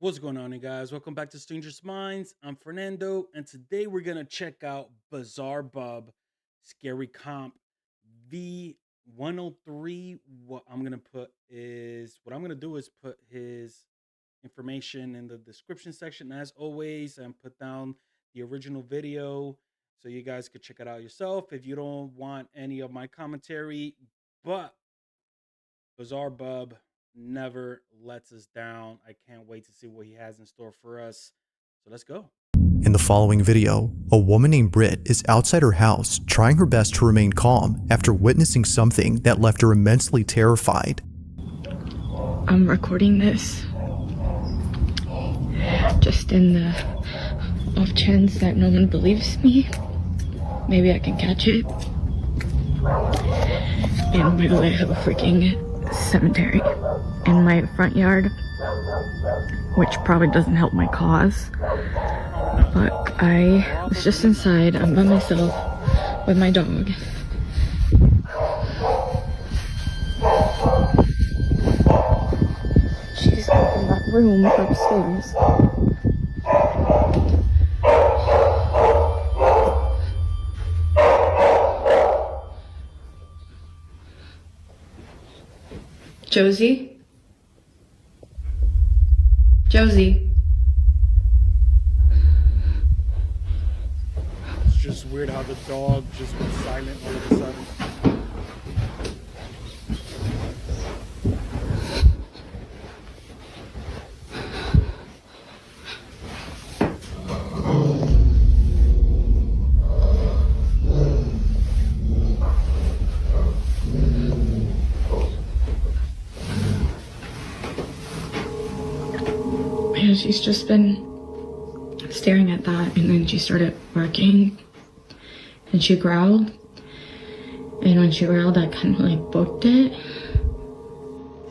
What's going on, you guys? Welcome back to Strangers Minds. I'm Fernando, and today we're gonna check out Bizarre Bub Scary Comp V103. What I'm gonna do is put his information in the description section as always, and put down the original video so you guys could check it out yourself if you don't want any of my commentary. But Bizarre Bub never lets us down. I can't wait to see what he has in store for us. So let's go. In the following video, a woman named Britt is outside her house trying her best to remain calm after witnessing something that left her immensely terrified. I'm recording this just in the off chance that no one believes me. Maybe I can catch it. And by the way, I have a freaking cemetery in my front yard, which probably doesn't help my cause. But I was just inside. I'm by myself with my dog. She's up in that room upstairs. Josie? Josie? It's just weird how the dog just went silent all of a sudden. And she's just been staring at that, and then she started barking, and she growled, and when she growled, I kind of like booked it.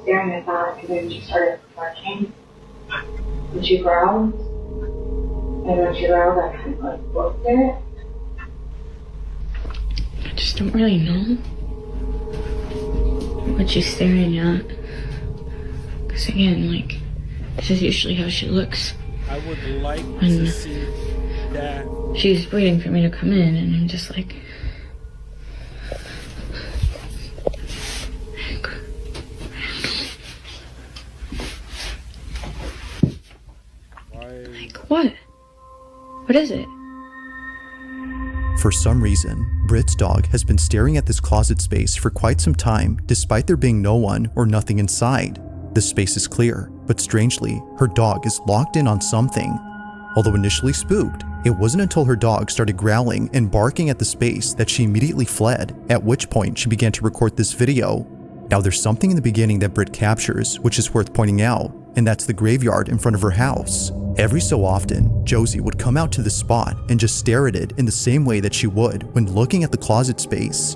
Staring at that, and then she started barking, and she growled, and when she growled, I kind of like booked it. I just don't really know what she's staring at, because again, like, this is usually how she looks. I would like to see that. She's waiting for me to come in, and I'm just like... Why? Like, what? What is it? For some reason, Britt's dog has been staring at this closet space for quite some time despite there being no one or nothing inside. The space is clear, but strangely, her dog is locked in on something. Although initially spooked, it wasn't until her dog started growling and barking at the space that she immediately fled, at which point she began to record this video. Now there's something in the beginning that Britt captures which is worth pointing out, and that's the graveyard in front of her house. Every so often, Josie would come out to the spot and just stare at it in the same way that she would when looking at the closet space.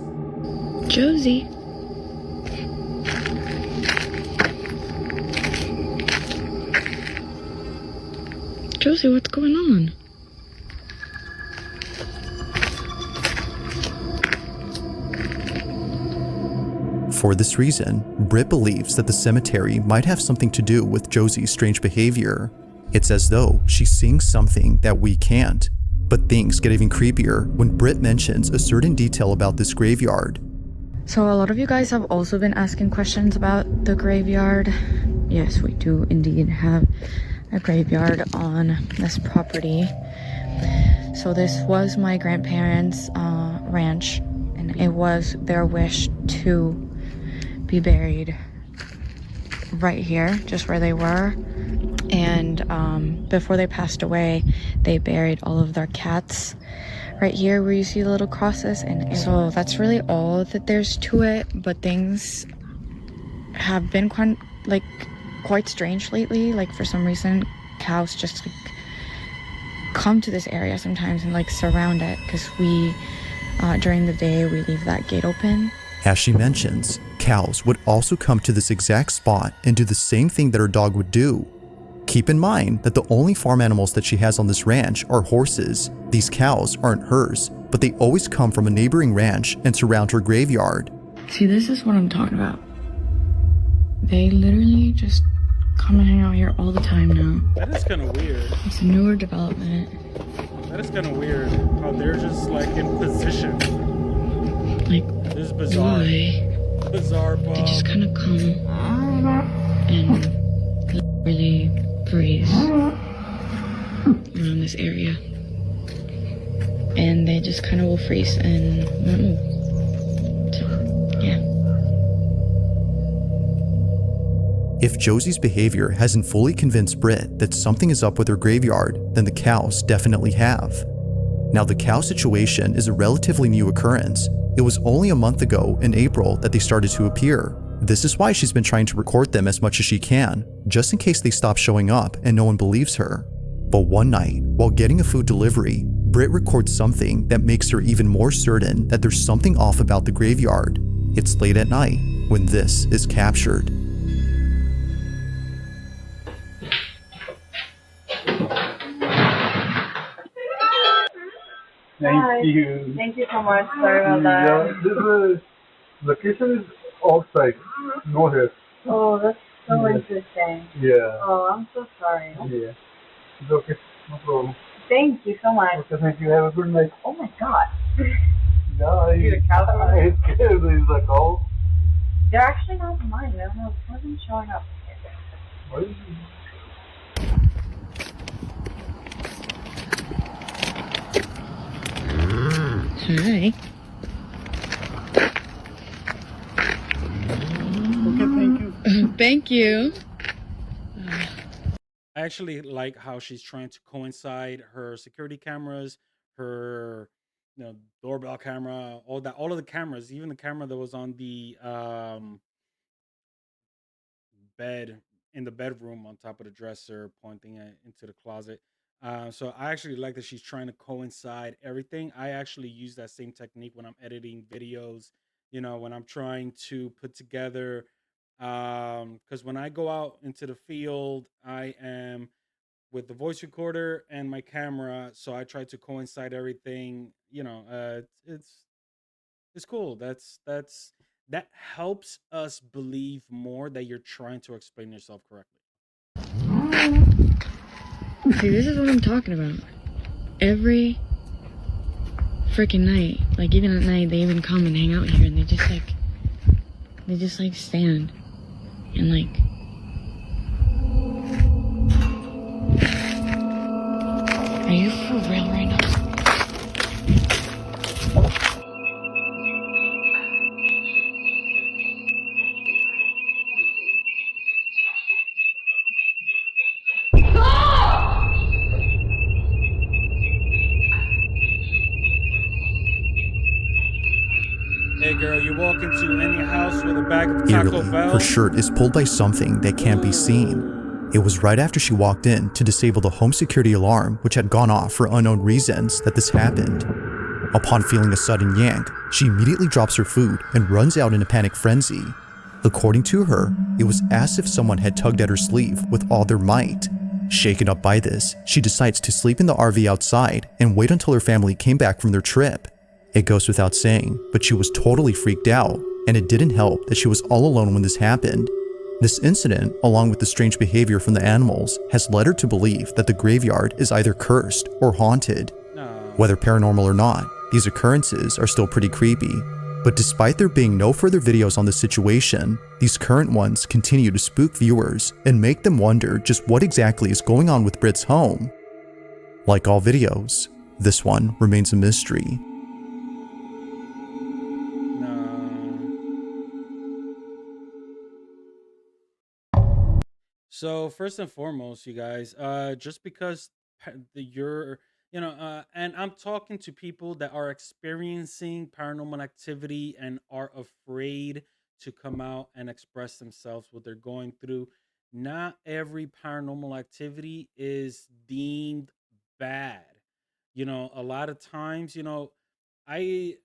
Josie? Josie, what's going on? For this reason, Britt believes that the cemetery might have something to do with Josie's strange behavior. It's as though she's seeing something that we can't. But things get even creepier when Britt mentions a certain detail about this graveyard. So a lot of you guys have also been asking questions about the graveyard. Yes, we do indeed have a graveyard on this property. So this was my grandparents' ranch, and it was their wish to be buried right here, just where they were. And before they passed away, they buried all of their cats right here where you see the little crosses. And so that's really all that there's to it. But things have been quite strange lately. Like, for some reason, cows just like come to this area sometimes and like surround it, because we during the day we leave that gate open. As she mentions, cows would also come to this exact spot and do the same thing that her dog would do. Keep in mind that the only farm animals that she has on this ranch are horses. These cows aren't hers, but they always come from a neighboring ranch and surround her graveyard. See, this is what I'm talking about. They literally just come and hang out here all the time now. That is kind of weird. It's a newer development. That is kind of weird how they're just like in position. Like, This is bizarre. why? Bizarre, They Bob. just kind of come and literally breathe around this area. And they just kind of will freeze and won't move. So, yeah. If Josie's behavior hasn't fully convinced Britt that something is up with her graveyard, then the cows definitely have. Now, the cow situation is a relatively new occurrence. It was only a month ago in April that they started to appear. This is why she's been trying to record them as much as she can, just in case they stop showing up and no one believes her. But one night, while getting a food delivery, Britt records something that makes her even more certain that there's something off about the graveyard. It's late at night when this is captured. Hi. Thank you. Thank you so much. Sorry about that. Yeah, this location is outside, no here. Oh, that's so Yes. interesting. Yeah, Oh, I'm so sorry. yeah. It's okay, no problem. Thank you so much. Okay, thank you. Have a good night. Oh my god. Yeah, See the cows over there? it's scared. There's a cow. They're actually not mine. I don't know. It wasn't showing up. What is it? Hi. Okay, thank you. Thank you. I actually like how she's trying to coincide her security cameras, her doorbell camera, all of the cameras, even the camera that was on the bed in the bedroom on top of the dresser, pointing into the closet. So I actually like that she's trying to coincide everything. I actually use that same technique when I'm editing videos. When I'm trying to put together, because when I go out into the field, I am with the voice recorder and my camera, so I try to coincide everything. It's cool. That helps us believe more that you're trying to explain yourself correctly. See, this is what I'm talking about. Every freaking night, like even at night, they even come and hang out here, and they just like stand and like. Are you for real right now? Hey girl, you walk into any house with a bag of Taco Eerily, Bell. her shirt is pulled by something that can't be seen. It was right after she walked in to disable the home security alarm, which had gone off for unknown reasons, that this happened. Upon feeling a sudden yank, she immediately drops her food and runs out in a panic frenzy. According to her, it was as if someone had tugged at her sleeve with all their might. Shaken up by this, she decides to sleep in the RV outside and wait until her family came back from their trip. It goes without saying, but she was totally freaked out, and it didn't help that she was all alone when this happened. This incident, along with the strange behavior from the animals, has led her to believe that the graveyard is either cursed or haunted. No. Whether paranormal or not, these occurrences are still pretty creepy. But despite there being no further videos on this situation, these current ones continue to spook viewers and make them wonder just what exactly is going on with Britt's home. Like all videos, this one remains a mystery. No. So first and foremost, you guys, just because you're, and I'm talking to people that are experiencing paranormal activity and are afraid to come out and express themselves what they're going through. Not every paranormal activity is deemed bad. A lot of times, I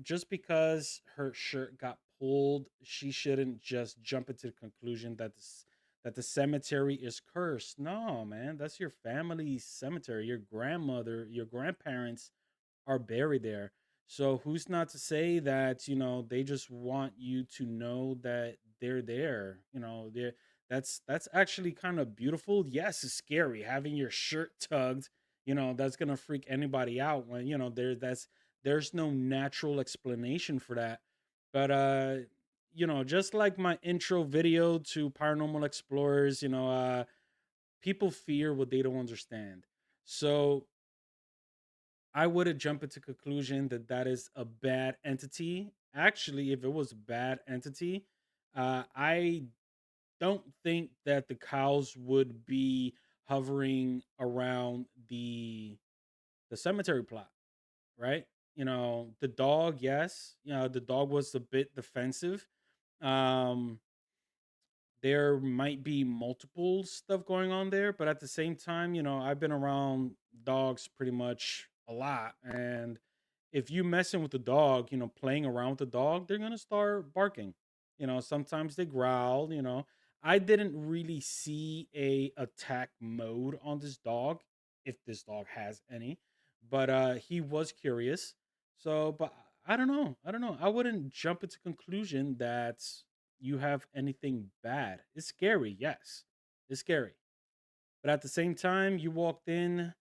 just because her shirt got pulled, she shouldn't just jump into the conclusion that the cemetery is cursed. No, man, that's your family's cemetery. Your grandmother, your grandparents are buried there. So who's not to say that, they just want you to know that they're there. That's actually kind of beautiful. Yes, it's scary having your shirt tugged. That's gonna freak anybody out when there's no natural explanation for that. But just like my intro video to Paranormal Explorers, people fear what they don't understand. So I wouldn't jump into conclusion that that is a bad entity. Actually, if it was a bad entity, I don't think that the cows would be hovering around the cemetery plot, right? The dog, yes, the dog was a bit defensive. Um, there might be multiple stuff going on there, but at the same time, I've been around dogs pretty much a lot, and if you messing with the dog, playing around with the dog, they're gonna start barking. Sometimes they growl. I didn't really see a attack mode on this dog, if this dog has any, but he was curious. So, but I don't know. I don't know. I wouldn't jump into conclusion that you have anything bad. It's scary, yes. It's scary. But at the same time, you walked in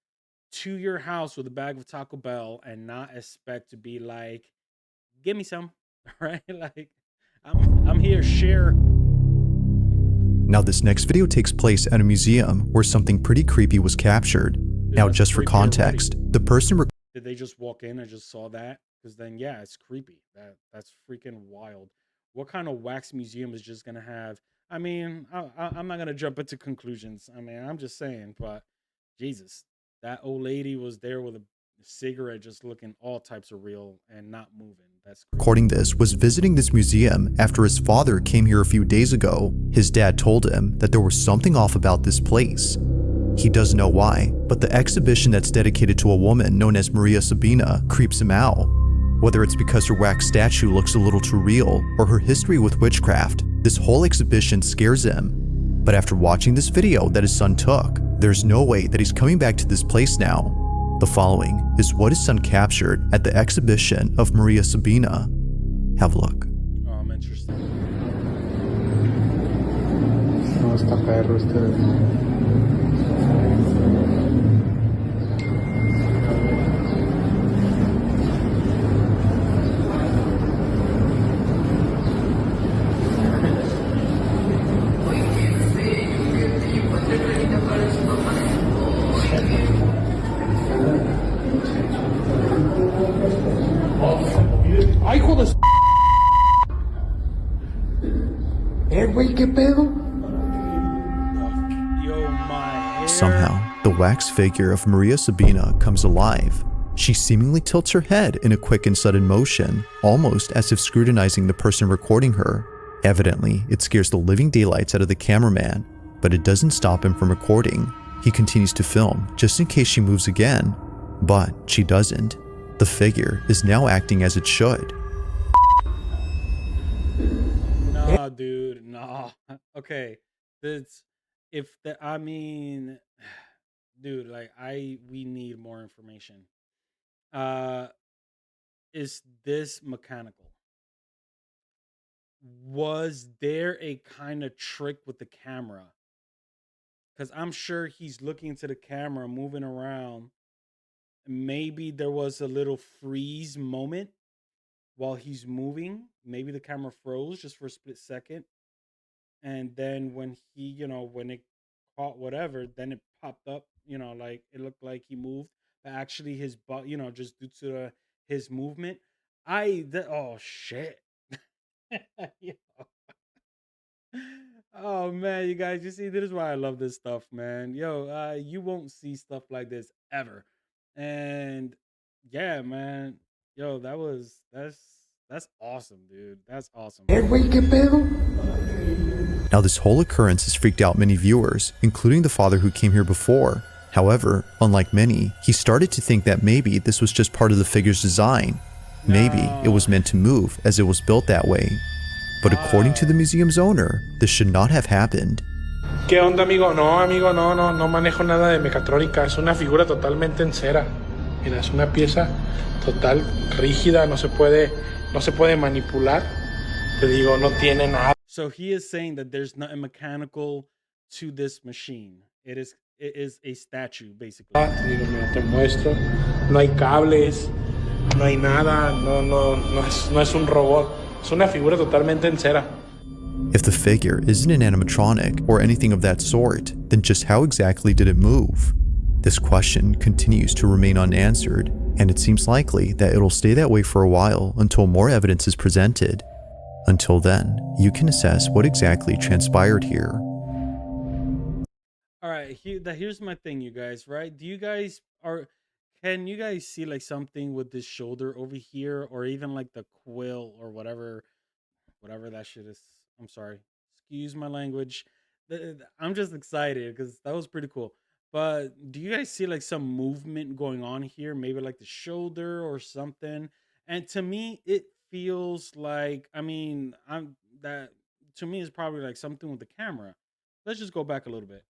to your house with a bag of Taco Bell and not expect to be like, give me some, right? Like, I'm here, share. Now, this next video takes place at a museum where something pretty creepy was captured. Dude, Now, that's just for creepy already. context, the person Did they just walk in and just saw that? Because then, yeah, it's creepy. That's freaking wild. What kind of wax museum is just gonna have? I mean, I'm not gonna jump into conclusions. I mean, I'm just saying, but Jesus, that old lady was there with a cigarette, just looking all types of real and not moving. That's creepy. recording this was visiting this museum after his father came here a few days ago. His dad told him that there was something off about this place. He doesn't know why, but the exhibition that's dedicated to a woman known as Maria Sabina creeps him out. Whether it's because her wax statue looks a little too real or her history with witchcraft, this whole exhibition scares him. But after watching this video that his son took, there's no way that he's coming back to this place now. The following is what his son captured at the exhibition of Maria Sabina. Have a look. Oh, I'm interested. No, está perro este. ¡Ay, hijo de güey, qué pedo! Yo, my hair. Somehow, the wax figure of Maria Sabina comes alive. She seemingly tilts her head in a quick and sudden motion, almost as if scrutinizing the person recording her. Evidently, it scares the living daylights out of the cameraman, but it doesn't stop him from recording. He continues to film, just in case she moves again. But she doesn't. The figure is now acting as it should. Nah, dude, nah. Okay, that's if the I mean, dude, like we need more information. Uh, is this mechanical? Was there a kind of trick with the camera? Because I'm sure he's looking into the camera, moving around. Maybe there was a little freeze moment while he's moving. Maybe the camera froze just for a split second. And then when when it caught whatever, then it popped up, like it looked like he moved. But actually his butt, just due to his movement. Oh shit. Yo. Oh man, you guys, you see, this is why I love this stuff, man. Yo, you won't see stuff like this ever. And yeah, man. Yo, that's awesome, dude. That's awesome. Güey, qué pedo! Now, this whole occurrence has freaked out many viewers, including the father who came here before. However, unlike many, he started to think that maybe this was just part of the figure's design. Maybe it was meant to move as it was built that way. But according to the museum's owner, this should not have happened. ¿Qué onda, amigo? No, no manejo nada de mecatrónica. Es una figura totalmente en cera. Mira, es una pieza total, rígida, no se puede manipular. Te digo, no tiene nada. So he is saying that there's nothing mechanical to this machine. It is a statue, basically. Te digo, mira, te muestro. No hay cables, no hay nada, no es un robot. Es una figura totalmente en cera. If the figure isn't an animatronic or anything of that sort, then just how exactly did it move? This question continues to remain unanswered, and it seems likely that it'll stay that way for a while until more evidence is presented. Until then, you can assess what exactly transpired here. All right, here's my thing, you guys. Right? Can you guys see like something with this shoulder over here, or even like the quill or whatever that shit is? I'm sorry. Excuse my language. I'm just excited because that was pretty cool. But do you guys see like some movement going on here? Maybe like the shoulder or something. And to me, it feels like, I mean, I'm that to me is probably like something with the camera. Let's just go back a little bit.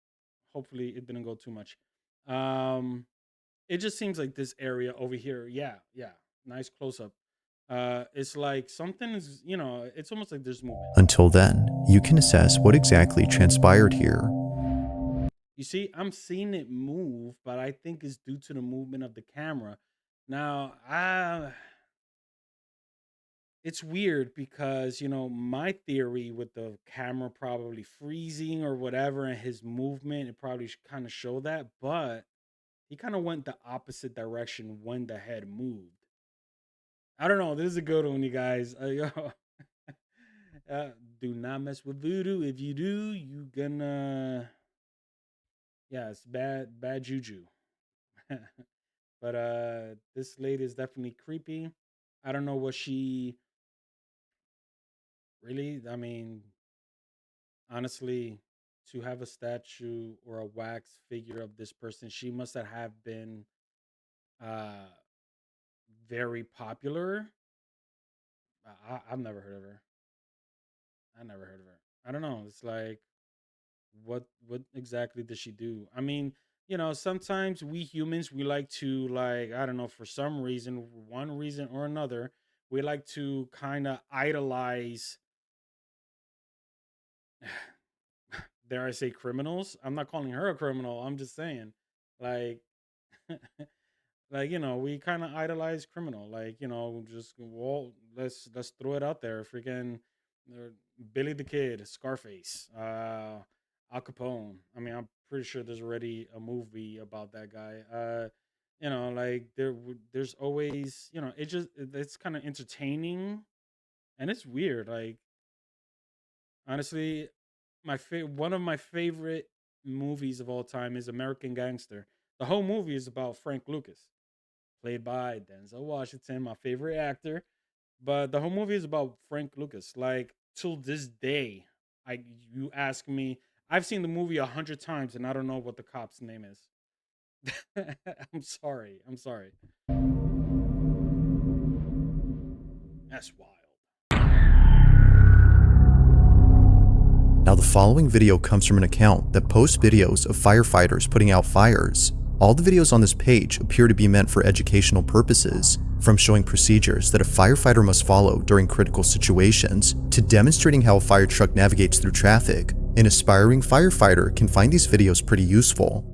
Hopefully it didn't go too much. Um it just seems like this area over here. Yeah, yeah. Nice close up. It's like something is, it's almost like there's movement. Until then, you can assess what exactly transpired here. You see, I'm seeing it move, but I think it's due to the movement of the camera. Now, it's weird because, my theory with the camera probably freezing or whatever and his movement, it probably kind of show that, but he kind of went the opposite direction when the head moved. I don't know. This is a good one, you guys. Do not mess with voodoo. If you do, you gonna, yeah, it's bad juju. But this lady is definitely creepy. I don't know what she really. I mean, honestly, to have a statue or a wax figure of this person, she must have been uh very popular. I've never heard of her. I never heard of her. I don't know. It's like what exactly does she do? I mean, sometimes we humans we like to, like, I don't know, for some reason, one reason or another, we like to kind of idolize, dare I say, criminals. I'm not calling her a criminal. I'm just saying, like, like, we kind of idolize criminal, like, just, well, let's throw it out there. Freaking Billy the Kid, Scarface, Al Capone. I mean, I'm pretty sure there's already a movie about that guy. Like, there's always, it's kind of entertaining, and it's weird. Like, honestly, one of my favorite movies of all time is American Gangster. The whole movie is about Frank Lucas, played by Denzel Washington, my favorite actor. But the whole movie is about Frank Lucas. Like, till this day, you ask me, I've seen the movie 100 times and I don't know what the cop's name is. I'm sorry. That's wild. Now, the following video comes from an account that posts videos of firefighters putting out fires. All the videos on this page appear to be meant for educational purposes, from showing procedures that a firefighter must follow during critical situations, to demonstrating how a fire truck navigates through traffic. An aspiring firefighter can find these videos pretty useful.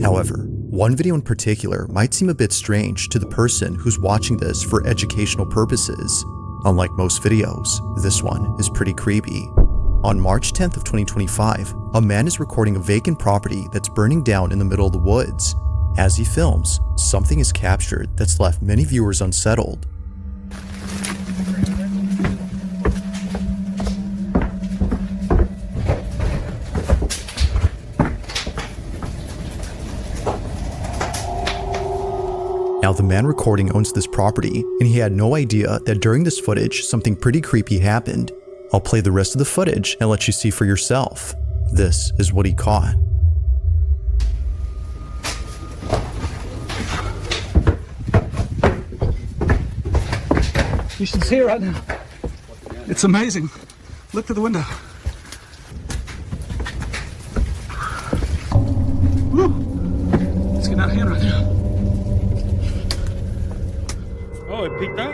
However, one video in particular might seem a bit strange to the person who's watching this for educational purposes. Unlike most videos, this one is pretty creepy. On March 10th of 2025, a man is recording a vacant property that's burning down in the middle of the woods. As he films, something is captured that's left many viewers unsettled. Now, the man recording owns this property, and he had no idea that during this footage, something pretty creepy happened. I'll play the rest of the footage and let you see for yourself. This is what he caught. You should see it right now. It's amazing. Look through the window. Woo. It's getting out of hand right now. Oh, it peeked out.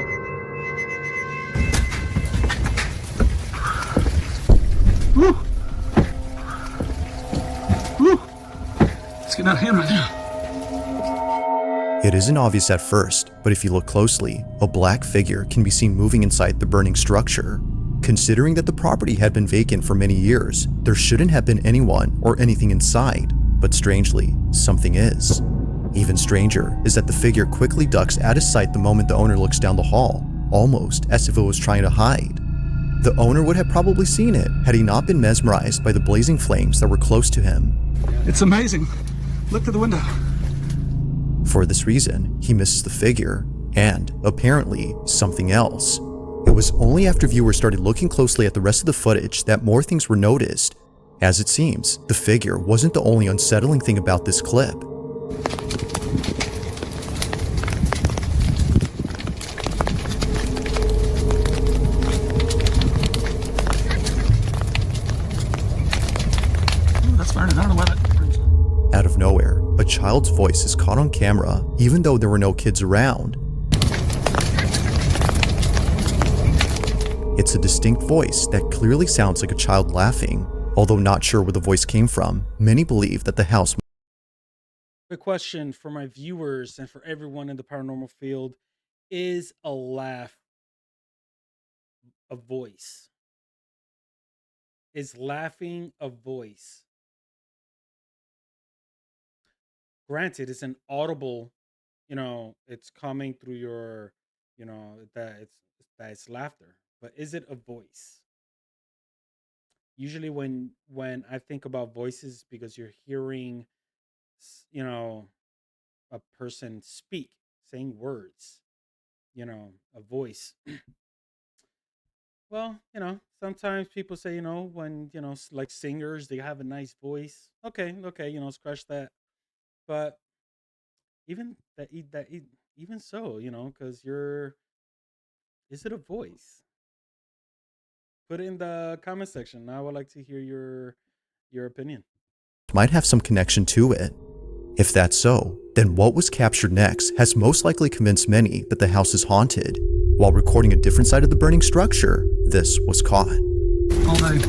Woo! Woo! It's getting out of hand right now. It isn't obvious at first, but if you look closely, a black figure can be seen moving inside the burning structure. Considering that the property had been vacant for many years, there shouldn't have been anyone or anything inside, but strangely, something is. Even stranger is that the figure quickly ducks out of sight the moment the owner looks down the hall, almost as if it was trying to hide. The owner would have probably seen it had he not been mesmerized by the blazing flames that were close to him. It's amazing. Look through the window. For this reason, he misses the figure, and, apparently, something else. It was only after viewers started looking closely at the rest of the footage that more things were noticed. As it seems, the figure wasn't the only unsettling thing about this clip. Ooh, that's burning. I don't know why that burns. Out of nowhere, a child's voice is caught on camera, even though there were no kids around. It's a distinct voice that clearly sounds like a child laughing. Although not sure where the voice came from, many believe that the house. Quick question for my viewers and for everyone in the paranormal field: is a laugh a voice? Is laughing a voice? Granted, it's an audible, it's coming through your, that it's laughter, but is it a voice? Usually when I think about voices, because you're hearing, s- you know, a person speak, saying words, a voice. Well, sometimes people say, when, like singers, they have a nice voice. Okay, okay, scratch that. But even even so, because is it a voice? Put it in the comment section. I would like to hear your opinion. Might have some connection to it. If that's so, then what was captured next has most likely convinced many that the house is haunted. While recording a different side of the burning structure, this was caught. All day.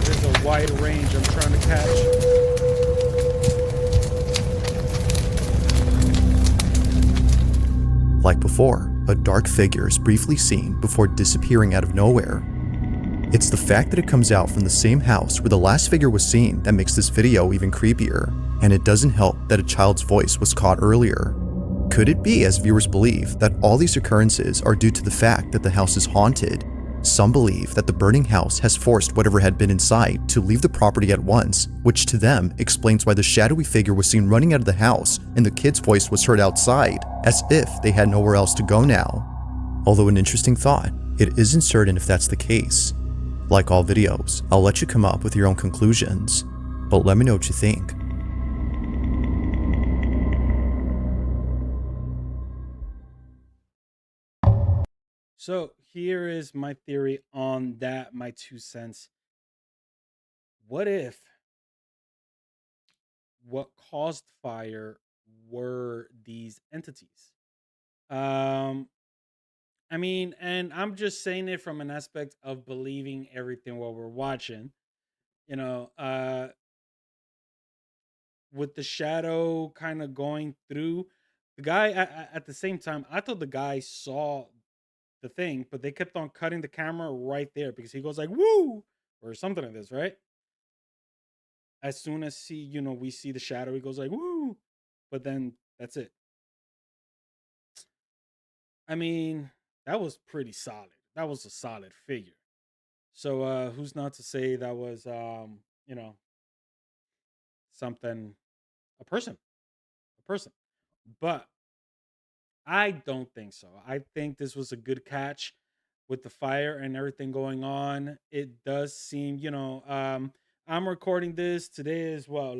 There's a wide range I'm trying to catch. Like before, a dark figure is briefly seen before disappearing out of nowhere. It's the fact that it comes out from the same house where the last figure was seen that makes this video even creepier, and it doesn't help that a child's voice was caught earlier. Could it be, as viewers believe, that all these occurrences are due to the fact that the house is haunted? Some believe that the burning house has forced whatever had been inside to leave the property at once, which to them explains why the shadowy figure was seen running out of the house and the kid's voice was heard outside, as if they had nowhere else to go now. Although an interesting thought, it isn't certain if that's the case. Like all videos, I'll let you come up with your own conclusions, but let me know what you think. So here is my theory on that, my 2 cents. What if what caused fire were these entities? Um, I mean, and I'm just saying it from an aspect of believing everything what we're watching. You know, uh, with the shadow kind of going through the guy at the same time, I thought the guy saw the thing, but they kept on cutting the camera right there because he goes like "woo" or something like this, right? As soon as we see the shadow, he goes like "woo," but then that's it. I mean, that was pretty solid. That was a solid figure. So who's not to say that was something, a person. But I don't think so. I think this was a good catch with the fire and everything going on. It does seem, I'm recording this today as well,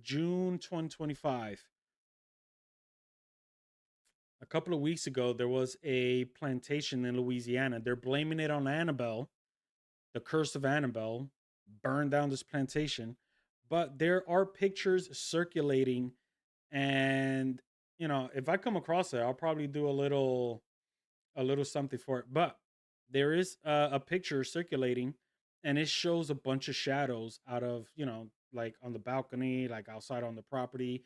June 2025. A couple of weeks ago, there was a plantation in Louisiana. They're blaming it on Annabelle, the curse of Annabelle, burned down this plantation. But there are pictures circulating, and you know, if I come across it, I'll probably do a little something for it. But there is a picture circulating, and it shows a bunch of shadows out of, you know, like on the balcony, like outside on the property,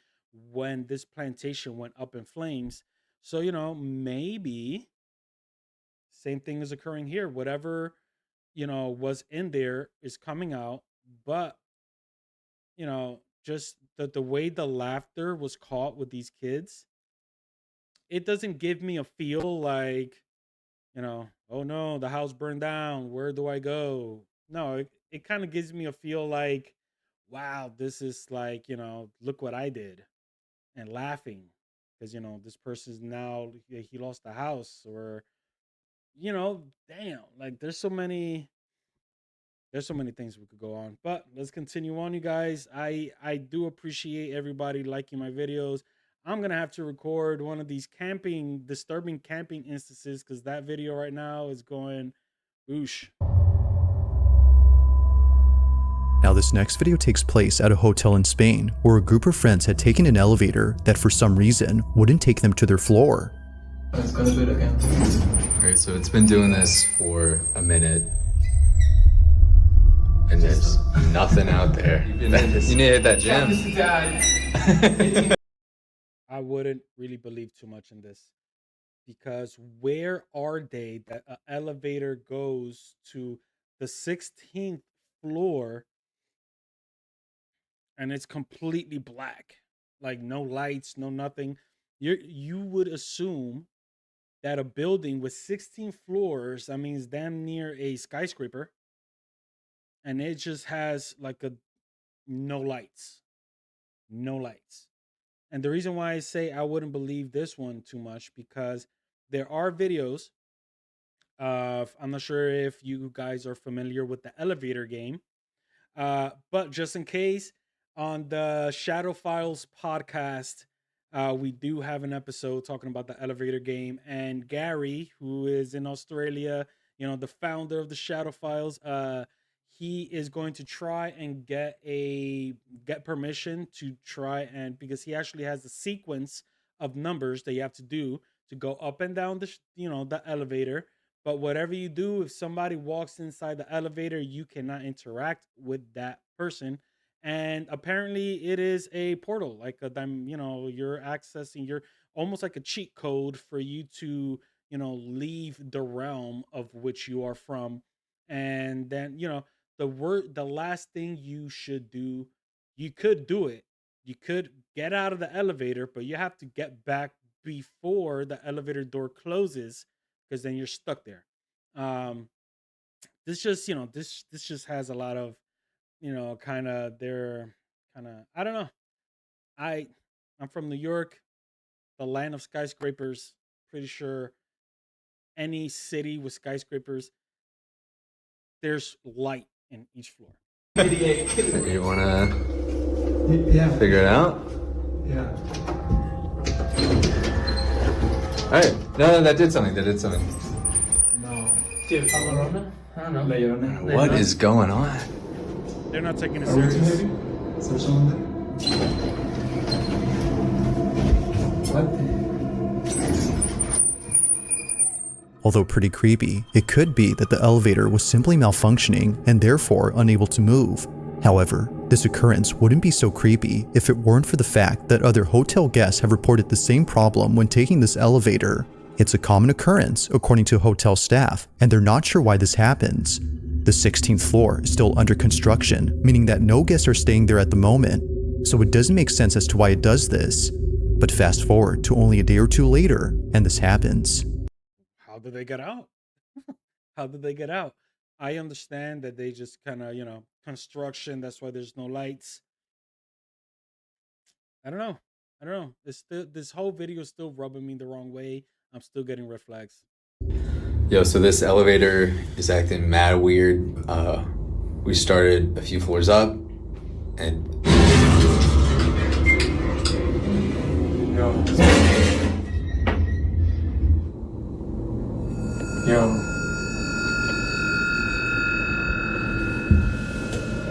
when this plantation went up in flames. So, you know, maybe same thing is occurring here. Whatever, you know, was in there is coming out, but, you know, just the way the laughter was caught with these kids, it doesn't give me a feel like, you know, oh no, the house burned down. Where do I go? No, it kind of gives me a feel like, wow, this is like, you know, look what I did, and laughing because, you know, this person's now, he lost the house, or, you know, damn, like there's so many things we could go on, but let's continue on, you guys. I do appreciate everybody liking my videos. I'm gonna have to record one of these camping, disturbing camping instances, because that video right now is going boosh. Now, this next video takes place at a hotel in Spain, where a group of friends had taken an elevator that for some reason wouldn't take them to their floor. It's gonna do it again. Okay, so it's been doing this for a minute. And there's nothing out there. You need to hit that gym. I wouldn't really believe too much in this, because where are they that an elevator goes to the 16th floor and it's completely black, like no lights, no nothing? You would assume that a building with 16 floors, I mean, it's damn near a skyscraper, and it just has like a no lights, no lights. And the reason why I say I wouldn't believe this one too much, because there are videos of, I'm not sure if you guys are familiar with the elevator game, but just in case, on the Shadow Files podcast, we do have an episode talking about the elevator game. And Gary, who is in Australia, you know, the founder of the Shadow Files, he is going to try and get permission to try, and because he actually has a sequence of numbers that you have to do to go up and down the the elevator. But whatever you do, if somebody walks inside the elevator, you cannot interact with that person. And apparently it is a portal, like you're accessing, you're almost like a cheat code for you to, leave the realm of which you are from. And then, the last thing you should do, you could do it. You could get out of the elevator, but you have to get back before the elevator door closes, because then you're stuck there. Um, this just, this just has a lot of, kind of their kind of, I don't know. I I'm from New York, the land of skyscrapers. Pretty sure any city with skyscrapers, there's light in each floor. You wanna Yeah. figure it out? Yeah. Alright, no, that did something, No. What is going on? They're not taking it Are we too serious. heavy? Is there someone there? What? Although pretty creepy, it could be that the elevator was simply malfunctioning and therefore unable to move. However, this occurrence wouldn't be so creepy if it weren't for the fact that other hotel guests have reported the same problem when taking this elevator. It's a common occurrence according to hotel staff, and they're not sure why this happens. The 16th floor is still under construction, meaning that no guests are staying there at the moment, so it doesn't make sense as to why it does this. But fast forward to only a day or two later, and this happens. How did they get out? How did they get out? I understand that they just kind of, construction. That's why there's no lights. I don't know. It's still, this whole video is still rubbing me the wrong way. I'm still getting red flags. Yo, so this elevator is acting mad weird. We started a few floors up, and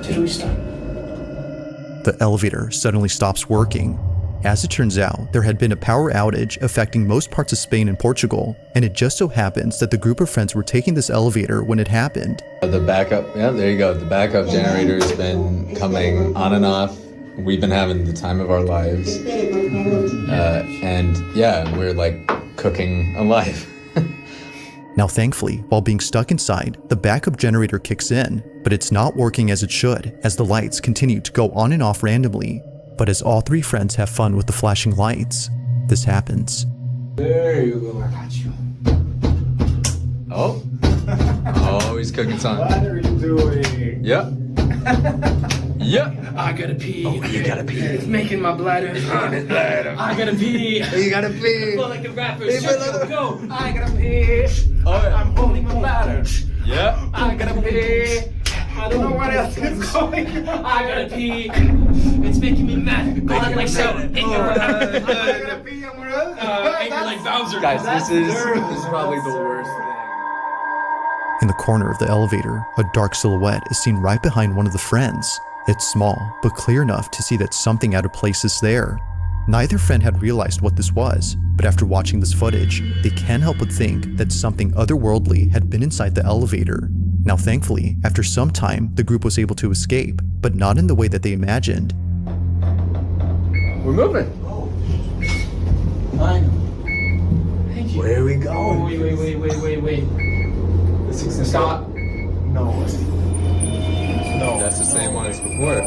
Did we stop? The elevator suddenly stops working. As it turns out, there had been a power outage affecting most parts of Spain and Portugal, and it just so happens that the group of friends were taking this elevator when it happened. The backup, yeah, there you go. The backup generator has been coming on and off. We've been having the time of our lives. And yeah, we're like cooking alive. Now thankfully, while being stuck inside, the backup generator kicks in, but it's not working as it should, as the lights continue to go on and off randomly. But as all three friends have fun with the flashing lights, this happens. There you go. I got you. Oh. Oh, he's cooking something. What are you doing? Yep. Yep. I gotta pee. Oh, you gotta pee. It's making my bladder. I gotta pee. You gotta pee. I feel like the rappers. Go. I gotta pee. Oh, yeah. I'm holding my bladder. Yep. I gotta pee. I don't know what else is going on. I gotta pee. It's making me mad. I like shouting. I gotta pee. Angry like Bowser. Guys, this is probably the worst thing. In the corner of the elevator, a dark silhouette is seen right behind one of the friends. It's small, but clear enough to see that something out of place is there. Neither friend had realized what this was, but after watching this footage, they can't help but think that something otherworldly had been inside the elevator. Now thankfully, after some time, the group was able to escape, but not in the way that they imagined. We're moving. Finally. Thank you. Where are we going? Wait. Stop. No. No. That's the same one as before.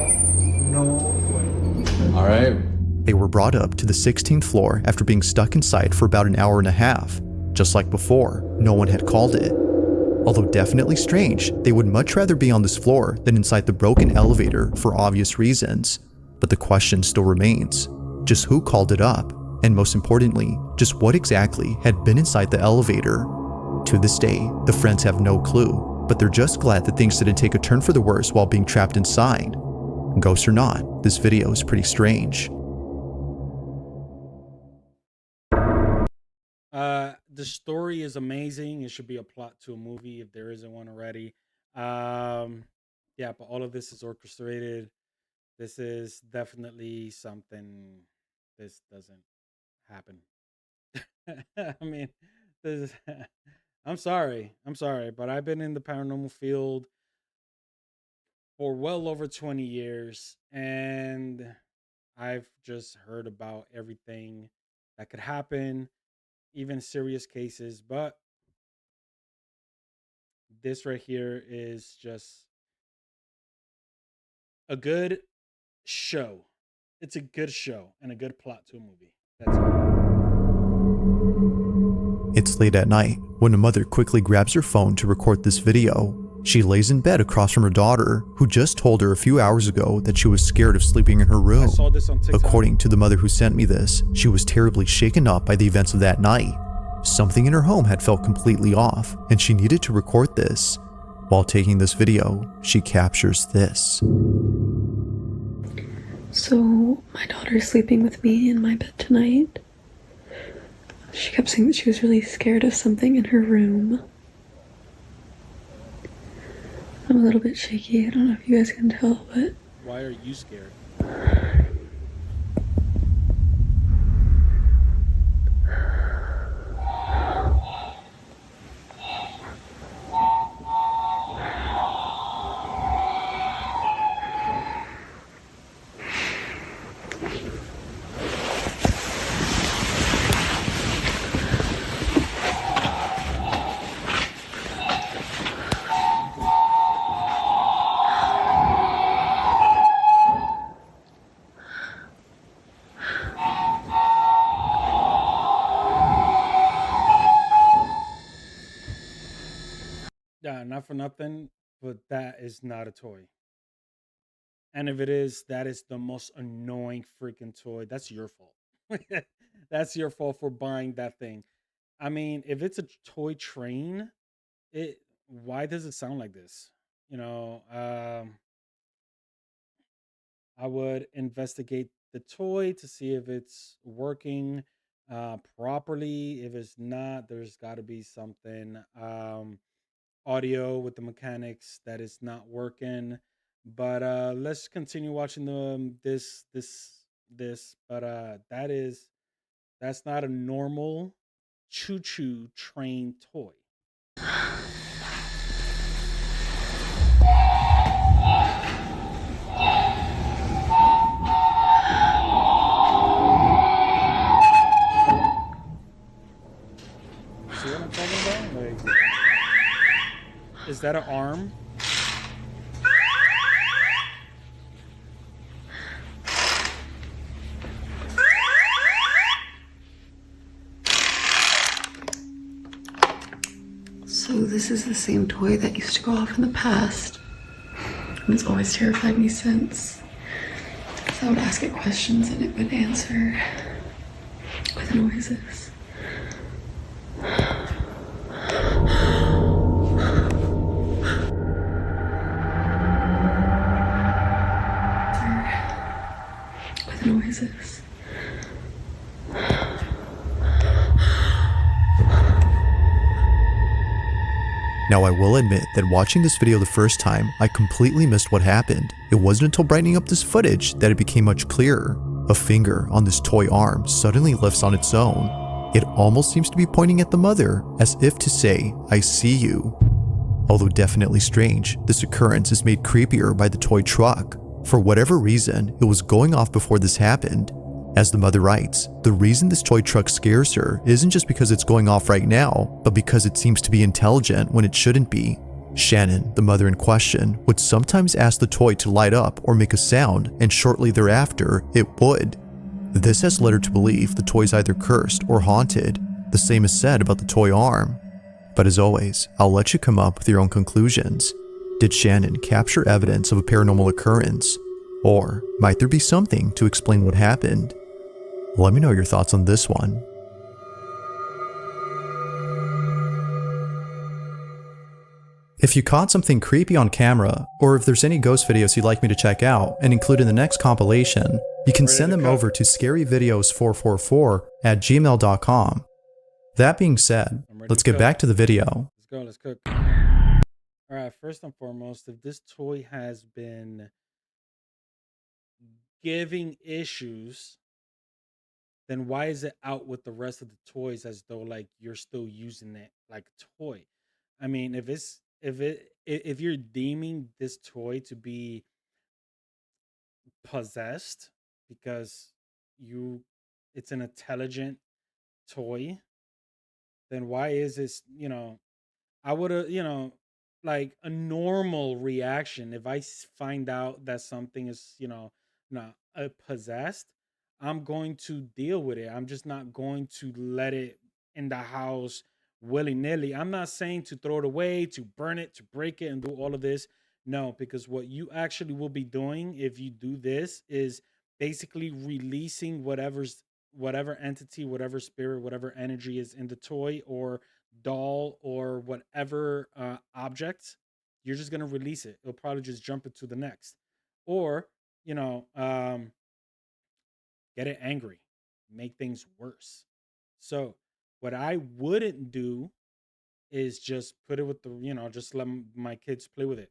No way. All right. They were brought up to the 16th floor after being stuck inside for about an hour and a half. Just like before, no one had called it. Although definitely strange, they would much rather be on this floor than inside the broken elevator for obvious reasons. But the question still remains, just who called it up? And most importantly, just what exactly had been inside the elevator? To this day, the friends have no clue, but they're just glad that things didn't take a turn for the worse while being trapped inside. Ghost or not, this video is pretty strange. The story is amazing. It should be a plot to a movie if there isn't one already. Yeah, but all of this is orchestrated. This is definitely something. This doesn't happen. I mean, this is, I'm sorry, but I've been in the paranormal field for well over 20 years, and I've just heard about everything that could happen, even serious cases. But this right here is just a good show. It's a good show and a good plot to a movie. That's it. It's late at night when a mother quickly grabs her phone to record this video. She lays in bed across from her daughter, who just told her a few hours ago that she was scared of sleeping in her I room. saw this on TikTok. According to the mother who sent me this, she was terribly shaken up by the events of that night. Something in her home had felt completely off, and she needed to record this. While taking this video, she captures this. So, my daughter's sleeping with me in my bed tonight. She kept saying that she was really scared of something in her room. I'm a little bit shaky. I don't know if you guys can tell, but... Why are you scared? Yeah, not for nothing, but that is not a toy. And if it is, that is the most annoying freaking toy. That's your fault. That's your fault for buying that thing. I mean, if it's a toy train, it why does it sound like this? You know, I would investigate the toy to see if it's working properly. If it's not, there's got to be something audio with the mechanics that is not working. But let's continue watching the this this, but that's not a normal choo-choo train toy. See what I'm talking about? Like, is that an arm? So this is the same toy that used to go off in the past. And it's always terrified me since. So I would ask it questions and it would answer with noises. With noises. Now I will admit that watching this video the first time, I completely missed what happened. It wasn't until brightening up this footage that it became much clearer. A finger on this toy arm suddenly lifts on its own. It almost seems to be pointing at the mother, as if to say, "I see you." Although definitely strange, this occurrence is made creepier by the toy truck. For whatever reason, it was going off before this happened. As the mother writes, the reason this toy truck scares her isn't just because it's going off right now, but because it seems to be intelligent when it shouldn't be. Shannon, the mother in question, would sometimes ask the toy to light up or make a sound, and shortly thereafter, it would. This has led her to believe the toy's either cursed or haunted. The same is said about the toy arm. But as always, I'll let you come up with your own conclusions. Did Shannon capture evidence of a paranormal occurrence? Or might there be something to explain what happened? Let me know your thoughts on this one. If you caught something creepy on camera, or if there's any ghost videos you'd like me to check out and include in the next compilation, you can send them over to scaryvideos444@gmail.com. That being said, let's get back to the video. Let's cook. All right, first and foremost, if this toy has been giving issues, then why is it out with the rest of the toys as though like you're still using it like a toy? I mean, if you're deeming this toy to be possessed because it's an intelligent toy, then why is this, I would have, like a normal reaction if I find out that something is, not possessed, I'm going to deal with it. I'm just not going to let it in the house willy nilly. I'm not saying to throw it away, to burn it, to break it, and do all of this. No, because what you actually will be doing if you do this is basically releasing whatever entity, whatever spirit, whatever energy is in the toy or doll or whatever object. You're just gonna release it. It'll probably just jump into the next, or get it angry, make things worse. So what I wouldn't do is just put it with just let my kids play with it.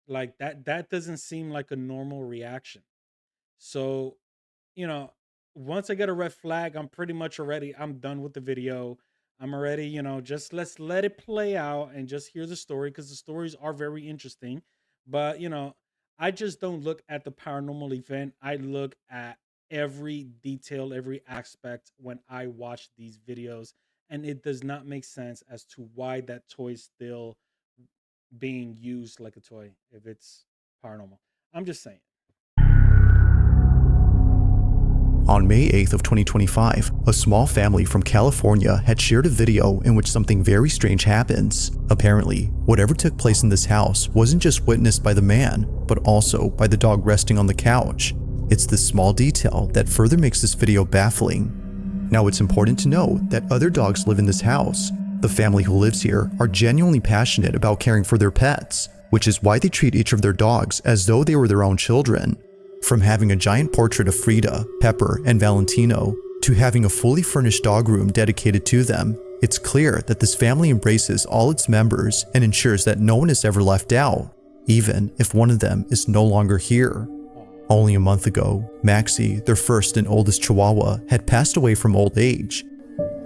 Like that doesn't seem like a normal reaction. So, you know, once I get a red flag, I'm done with the video. I'm already, just let's let it play out and just hear the story because the stories are very interesting. But, I just don't look at the paranormal event. I look at every detail, every aspect when I watch these videos. And it does not make sense as to why that toy is still being used like a toy if it's paranormal. I'm just saying. On May 8th of 2025, a small family from California had shared a video in which something very strange happens. Apparently, whatever took place in this house wasn't just witnessed by the man, but also by the dog resting on the couch. It's this small detail that further makes this video baffling. Now, it's important to note that other dogs live in this house. The family who lives here are genuinely passionate about caring for their pets, which is why they treat each of their dogs as though they were their own children. From having a giant portrait of Frida, Pepper, and Valentino, to having a fully furnished dog room dedicated to them, it's clear that this family embraces all its members and ensures that no one is ever left out, even if one of them is no longer here. Only a month ago, Maxie, their first and oldest chihuahua, had passed away from old age.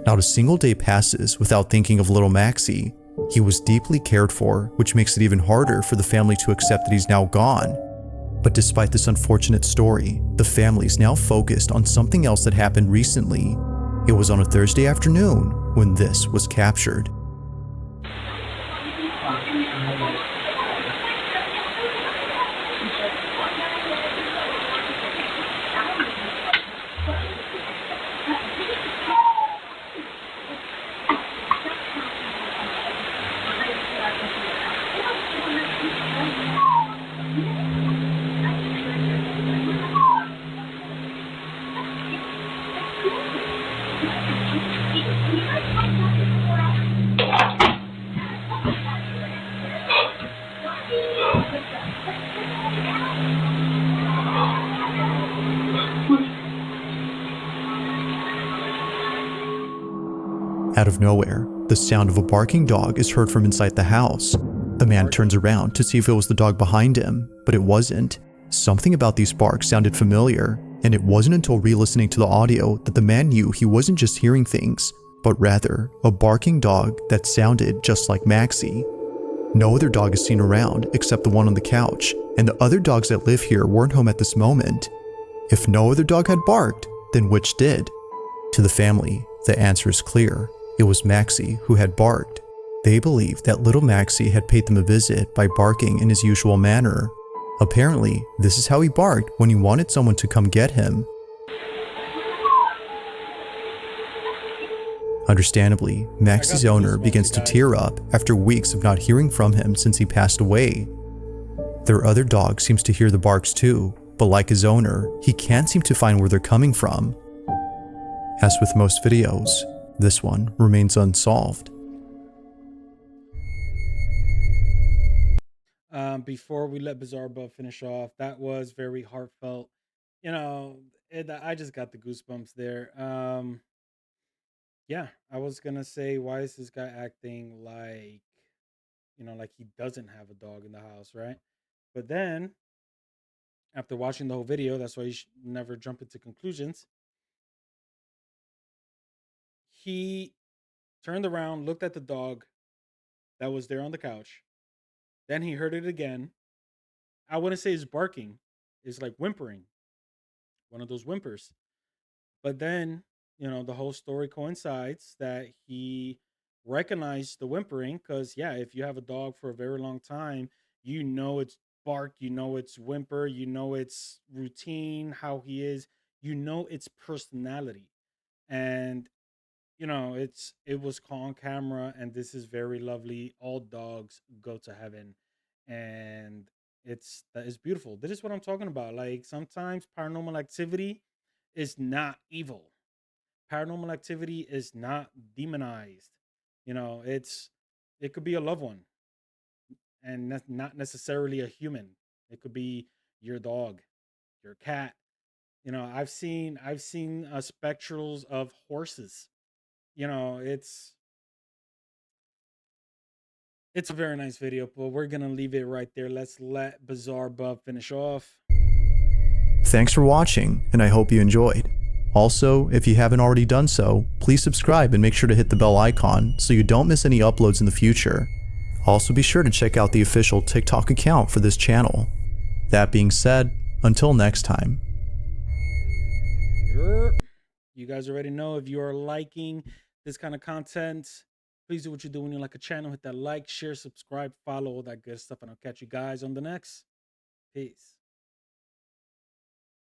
Not a single day passes without thinking of little Maxie. He was deeply cared for, which makes it even harder for the family to accept that he's now gone. But despite this unfortunate story, the family's now focused on something else that happened recently. It was on a Thursday afternoon when this was captured. Out of nowhere, the sound of a barking dog is heard from inside the house. The man turns around to see if it was the dog behind him, but it wasn't. Something about these barks sounded familiar, and it wasn't until re-listening to the audio that the man knew he wasn't just hearing things, but rather a barking dog that sounded just like Maxie. No other dog is seen around except the one on the couch, and the other dogs that live here weren't home at this moment. If no other dog had barked, then which did? To the family, the answer is clear. It was Maxie who had barked. They believed that little Maxie had paid them a visit by barking in his usual manner. Apparently, this is how he barked when he wanted someone to come get him. Understandably, Maxie's owner begins to tear up after weeks of not hearing from him since he passed away. Their other dog seems to hear the barks too, but like his owner, he can't seem to find where they're coming from. As with most videos, this one remains unsolved. Before we let Bizarre Bub finish off, that was very heartfelt. I just got the goosebumps there. Yeah, I was gonna say, why is this guy acting like, like he doesn't have a dog in the house, right? But then, after watching the whole video, that's why you should never jump into conclusions. He turned around, looked at the dog that was there on the couch. Then he heard it again. I wouldn't say it's barking, it's like whimpering, one of those whimpers. But then, the whole story coincides that he recognized the whimpering because, yeah, if you have a dog for a very long time, it's bark, it's whimper, it's routine, how he is, its personality. And, it was caught on camera, and this is very lovely. All dogs go to heaven. And that is beautiful. This is what I'm talking about. Like, sometimes paranormal activity is not evil. Paranormal activity is not demonized. It could be a loved one and not necessarily a human. It could be your dog, your cat. I've seen spectrals of horses. You know, it's a very nice video, but we're gonna leave it right there. Let's let Bizarre Bub finish off. Thanks for watching, and I hope you enjoyed. Also, if you haven't already done so, please subscribe and make sure to hit the bell icon so you don't miss any uploads in the future. Also, be sure to check out the official TikTok account for this channel. That being said, until next time. You guys already know, if you are liking this kind of content, please do what you do when you like a channel. Hit that like, share, subscribe, follow, all that good stuff, and I'll catch you guys on the next. Peace.